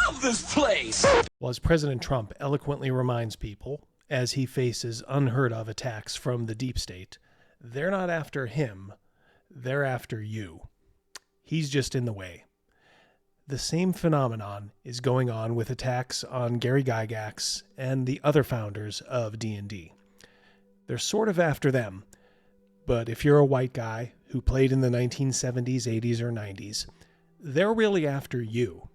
love this place! Well, as President Trump eloquently reminds people, as he faces unheard of attacks from the deep state, they're not after him, they're after you. He's just in the way. The same phenomenon is going on with attacks on Gary Gygax and the other founders of D&D. They're sort of after them, but if you're a white guy who played in the 1970s, 80s, or 90s, they're really after you.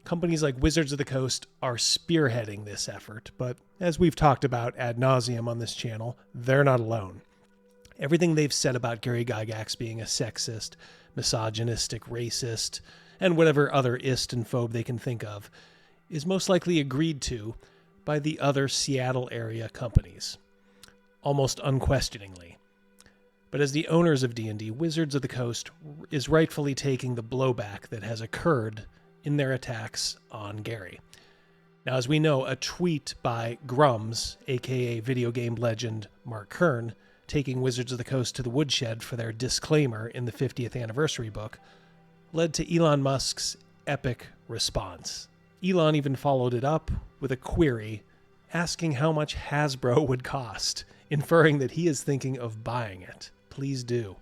Companies like Wizards of the Coast are spearheading this effort, but as we've talked about ad nauseum on this channel, they're not alone. Everything they've said about Gary Gygax being a sexist, misogynistic, racist, and whatever other ist and phobe they can think of, is most likely agreed to by the other Seattle area companies, almost unquestioningly. But as the owners of D&D, Wizards of the Coast is rightfully taking the blowback that has occurred in their attacks on Gary. Now, as we know, a tweet by Grums, aka video game legend Mark Kern, taking Wizards of the Coast to the woodshed for their disclaimer in the 50th anniversary book, led to Elon Musk's epic response. Elon even followed it up with a query asking how much Hasbro would cost, inferring that he is thinking of buying it. Please do.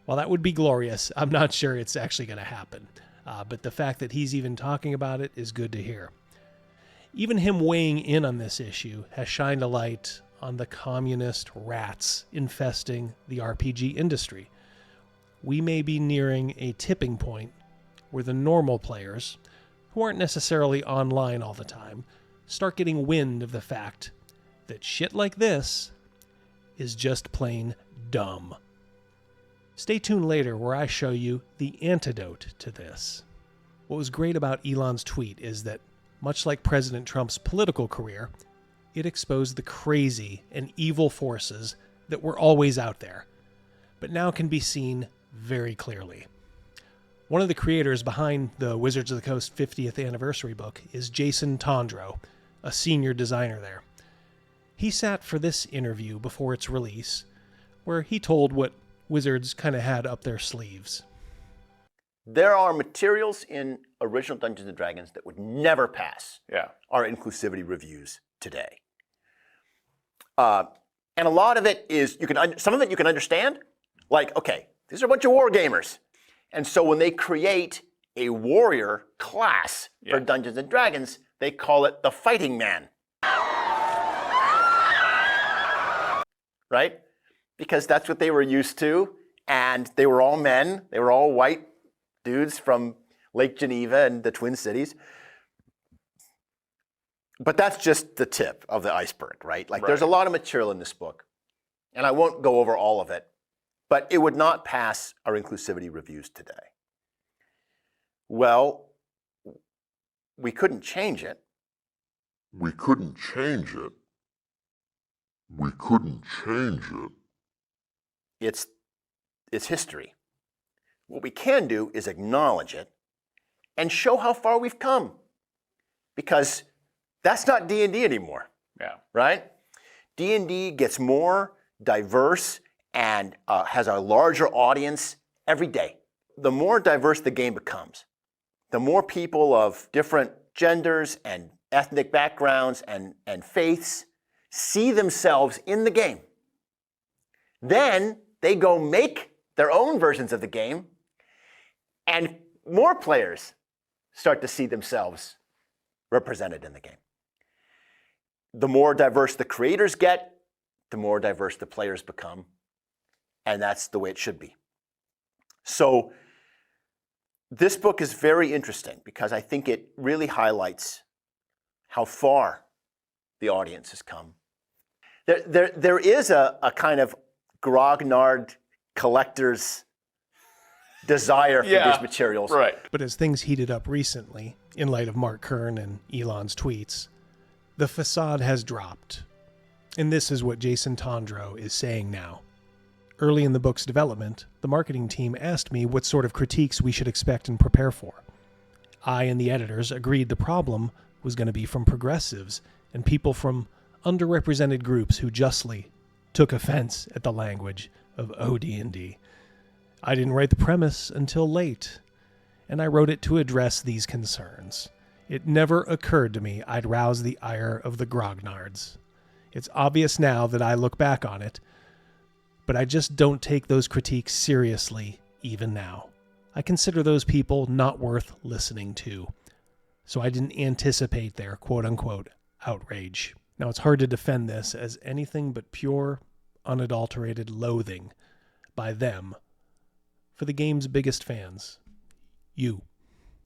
While that would be glorious, I'm not sure it's actually going to happen. But the fact that he's even talking about it is good to hear. Even him weighing in on this issue has shined a light on the communist rats infesting the RPG industry. We may be nearing a tipping point where the normal players, who aren't necessarily online all the time, start getting wind of the fact that shit like this is just plain dumb. Stay tuned later where I show you the antidote to this. What was great about Elon's tweet is that, much like President Trump's political career, it exposed the crazy and evil forces that were always out there, but now can be seen very clearly. One of the creators behind the Wizards of the Coast 50th anniversary book is Jason Tondro, a senior designer there. He sat for this interview before its release, where he told what Wizards kind of had up their sleeves. There are materials in original Dungeons & Dragons that would never pass our inclusivity reviews today. And a lot of it is, some of it you can understand, like, okay, these are a bunch of war gamers. And so when they create a warrior class for Dungeons & Dragons, they call it the fighting man. Right? Because that's what they were used to, and they were all men, they were all white dudes from Lake Geneva and the Twin Cities. But that's just the tip of the iceberg, right? There's a lot of material in this book, and I won't go over all of it, but it would not pass our inclusivity reviews today. Well, we couldn't change it. We couldn't change it. We couldn't change it. It's history. What we can do is acknowledge it and show how far we've come. Because that's not D&D anymore. Right? D&D gets more diverse and has a larger audience every day. The more diverse the game becomes, the more people of different genders and ethnic backgrounds and faiths see themselves in the game. Then they go make their own versions of the game, and more players start to see themselves represented in the game. The more diverse the creators get, the more diverse the players become, and that's the way it should be. So this book is very interesting because I think it really highlights how far the audience has come. There is a kind of Grognard collector's desire for these materials. But as things heated up recently, in light of Mark Kern and Elon's tweets, the facade has dropped. And this is what Jason Tondro is saying now. Early in the book's development, the marketing team asked me what sort of critiques we should expect and prepare for. I and the editors agreed the problem was going to be from progressives and people from underrepresented groups who justly took offense at the language of OD&D. I didn't write the premise until late, and I wrote it to address these concerns. It never occurred to me I'd rouse the ire of the Grognards. It's obvious now that I look back on it, but I just don't take those critiques seriously even now. I consider those people not worth listening to, so I didn't anticipate their quote-unquote outrage. Now, it's hard to defend this as anything but pure, unadulterated loathing by them for the game's biggest fans, you.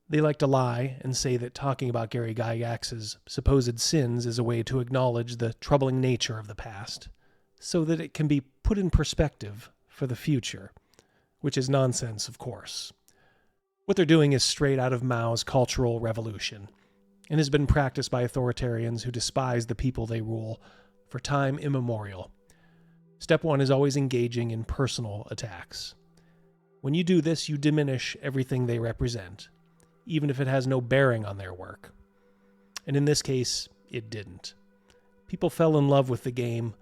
They like to lie and say that talking about Gary Gygax's supposed sins is a way to acknowledge the troubling nature of the past, so that it can be put in perspective for the future, which is nonsense, of course. What they're doing is straight out of Mao's Cultural Revolution, and has been practiced by authoritarians who despise the people they rule for time immemorial. Step one is always engaging in personal attacks. When you do this, you diminish everything they represent, even if it has no bearing on their work. And in this case, it didn't. People fell in love with the game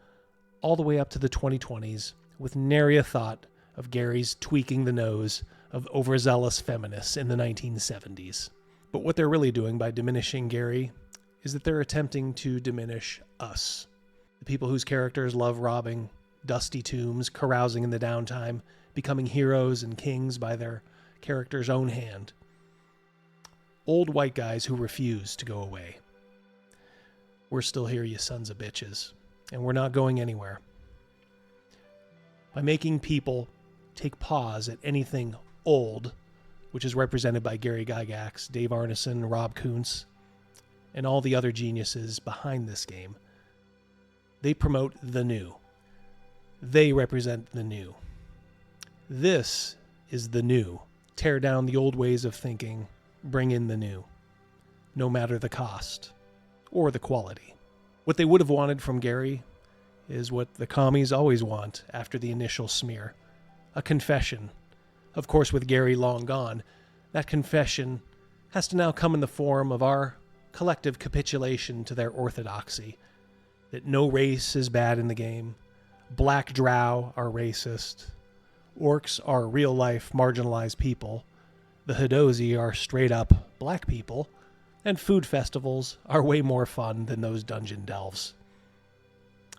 all the way up to the 2020s with nary a thought of Gary's tweaking the nose of overzealous feminists in the 1970s. But what they're really doing by diminishing Gary is that they're attempting to diminish us, the people whose characters love robbing dusty tombs, carousing in the downtime, becoming heroes and kings by their character's own hand. Old white guys who refuse to go away. We're still here, you sons of bitches, and we're not going anywhere. By making people take pause at anything old, which is represented by Gary Gygax, Dave Arneson, Rob Kuntz, and all the other geniuses behind this game, they promote the new. They represent the new. This is the new. Tear down the old ways of thinking, bring in the new, no matter the cost or the quality. What they would have wanted from Gary is what the commies always want after the initial smear, a confession. Of course, with Gary long gone, that confession has to now come in the form of our collective capitulation to their orthodoxy, that no race is bad in the game, black drow are racist, orcs are real-life marginalized people, the Hadozi are straight-up black people, and food festivals are way more fun than those dungeon delves.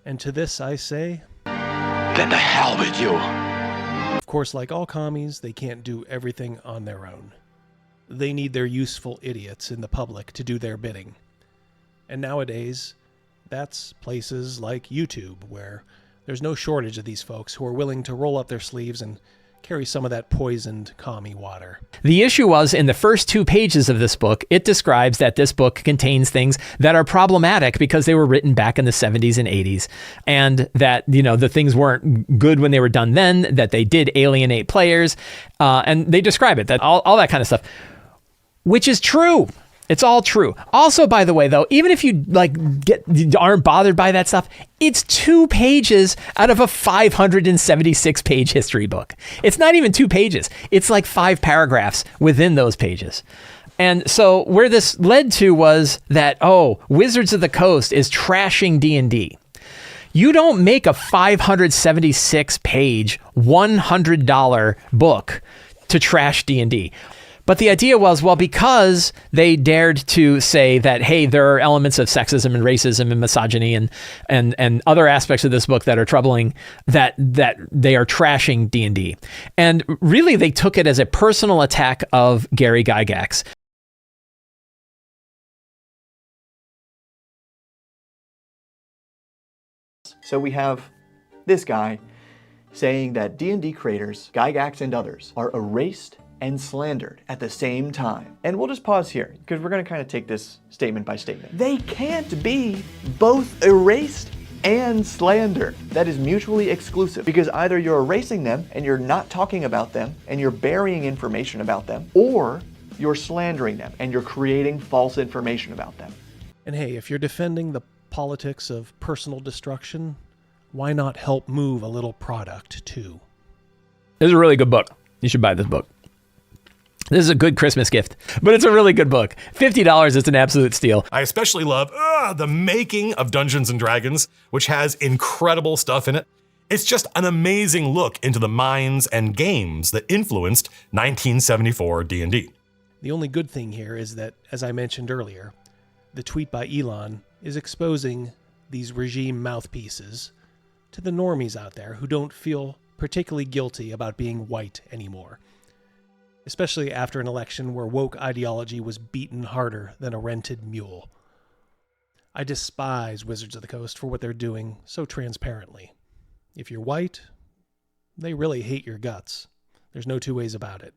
And to this I say, then to hell with you. Of course, like all commies, they can't do everything on their own. They need their useful idiots in the public to do their bidding. And nowadays, that's places like YouTube, where there's no shortage of these folks who are willing to roll up their sleeves and carry some of that poisoned commie water. The issue was, in the first 2 pages of this book, it describes that this book contains things that are problematic because they were written back in the 70s and 80s, and that, you know, the things weren't good when they were done then, that they did alienate players, and they describe it, that all that kind of stuff, which is true. It's all true. Also, by the way, though, even if you aren't bothered by that stuff, it's 2 pages out of a 576-page history book. It's not even 2 pages. It's like 5 paragraphs within those pages. And so where this led to was that, Wizards of the Coast is trashing D&D. You don't make a 576-page, $100 book to trash D&D. But the idea was, well, because they dared to say that, hey, there are elements of sexism and racism and misogyny and other aspects of this book that are troubling, that they are trashing D&D. And really, they took it as a personal attack of Gary Gygax. So we have this guy saying that D&D creators, Gygax and others, are erased and slandered at the same time. And we'll just pause here, because we're gonna kind of take this statement by statement. They can't be both erased and slandered. That is mutually exclusive, because either you're erasing them and you're not talking about them and you're burying information about them, or you're slandering them and you're creating false information about them. And hey, if you're defending the politics of personal destruction, why not help move a little product too? This is a really good book. You should buy this book. This is a good Christmas gift, but it's a really good book. $50 is an absolute steal. I especially love the making of Dungeons & Dragons, which has incredible stuff in it. It's just an amazing look into the minds and games that influenced 1974 D&D. The only good thing here is that, as I mentioned earlier, the tweet by Elon is exposing these regime mouthpieces to the normies out there who don't feel particularly guilty about being white anymore, especially after an election where woke ideology was beaten harder than a rented mule. I despise Wizards of the Coast for what they're doing so transparently. If you're white, they really hate your guts. There's no two ways about it.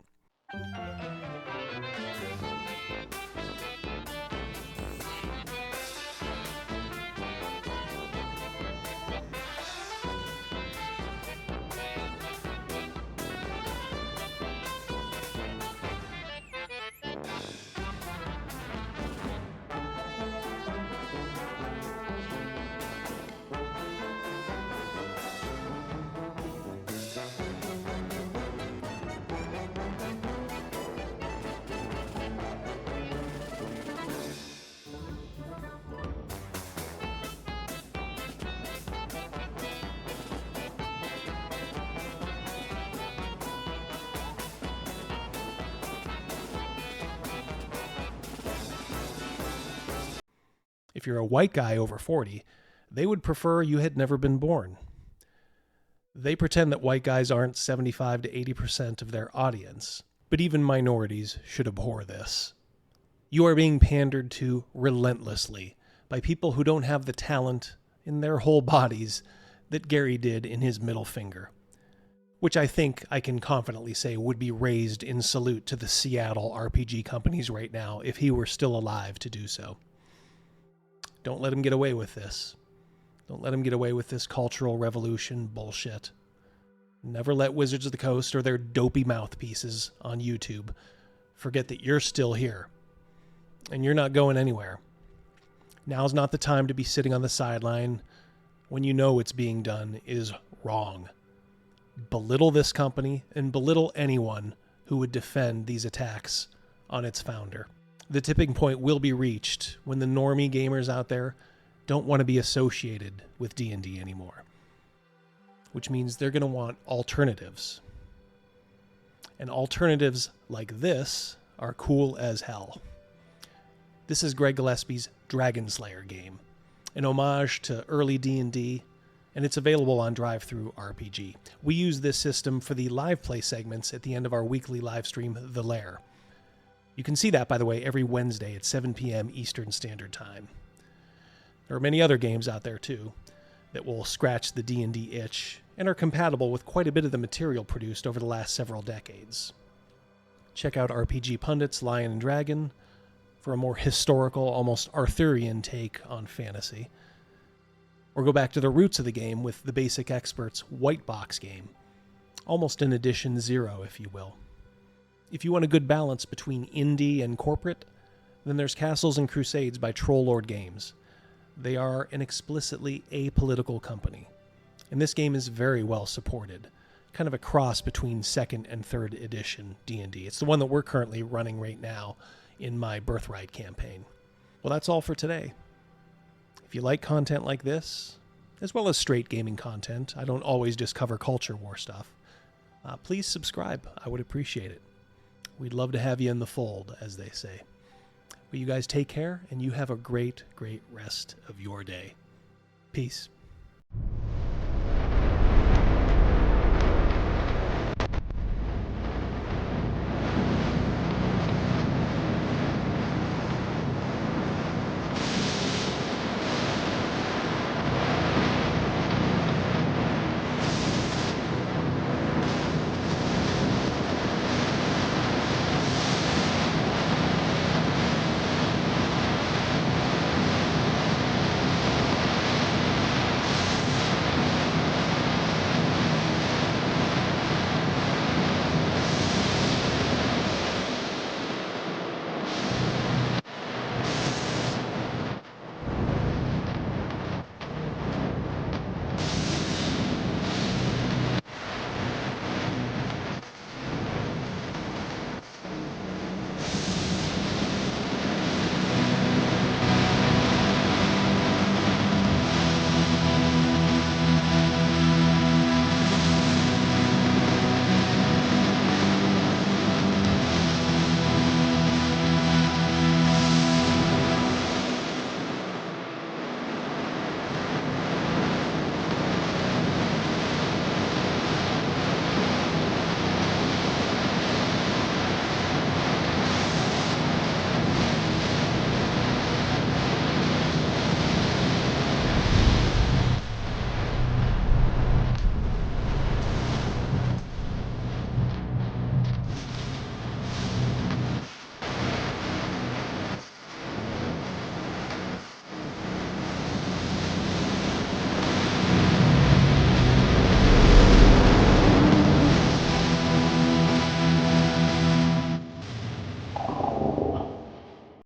If you're a white guy over 40, they would prefer you had never been born. They pretend that white guys aren't 75 to 80% of their audience, but even minorities should abhor this. You are being pandered to relentlessly by people who don't have the talent in their whole bodies that Gary did in his middle finger, which I think I can confidently say would be raised in salute to the Seattle RPG companies right now if he were still alive to do so. Don't let him get away with this. Don't let him get away with this cultural revolution bullshit. Never let Wizards of the Coast or their dopey mouthpieces on YouTube forget that you're still here. And you're not going anywhere. Now's not the time to be sitting on the sideline when you know what's being done is wrong. Belittle this company and belittle anyone who would defend these attacks on its founder. The tipping point will be reached when the normie gamers out there don't want to be associated with D&D anymore, which means they're going to want alternatives. And alternatives like this are cool as hell. This is Greg Gillespie's Dragon Slayer game, an homage to early D&D, and it's available on Drive-Thru RPG. We use this system for the live play segments at the end of our weekly live stream, The Lair. You can see that, by the way, every Wednesday at 7 p.m. Eastern Standard Time. There are many other games out there, too, that will scratch the D&D itch and are compatible with quite a bit of the material produced over the last several decades. Check out RPG Pundit's Lion and Dragon for a more historical, almost Arthurian take on fantasy. Or go back to the roots of the game with the Basic Experts White Box game, almost an edition 0, if you will. If you want a good balance between indie and corporate, then there's Castles and Crusades by Troll Games. They are an explicitly apolitical company, and this game is very well supported, kind of a cross between 2nd and 3rd edition D&D. It's the one that we're currently running right now in my Birthright campaign. Well, that's all for today. If you like content like this, as well as straight gaming content, I don't always just cover culture war stuff, please subscribe. I would appreciate it. We'd love to have you in the fold, as they say. But you guys take care, and you have a great, great rest of your day. Peace.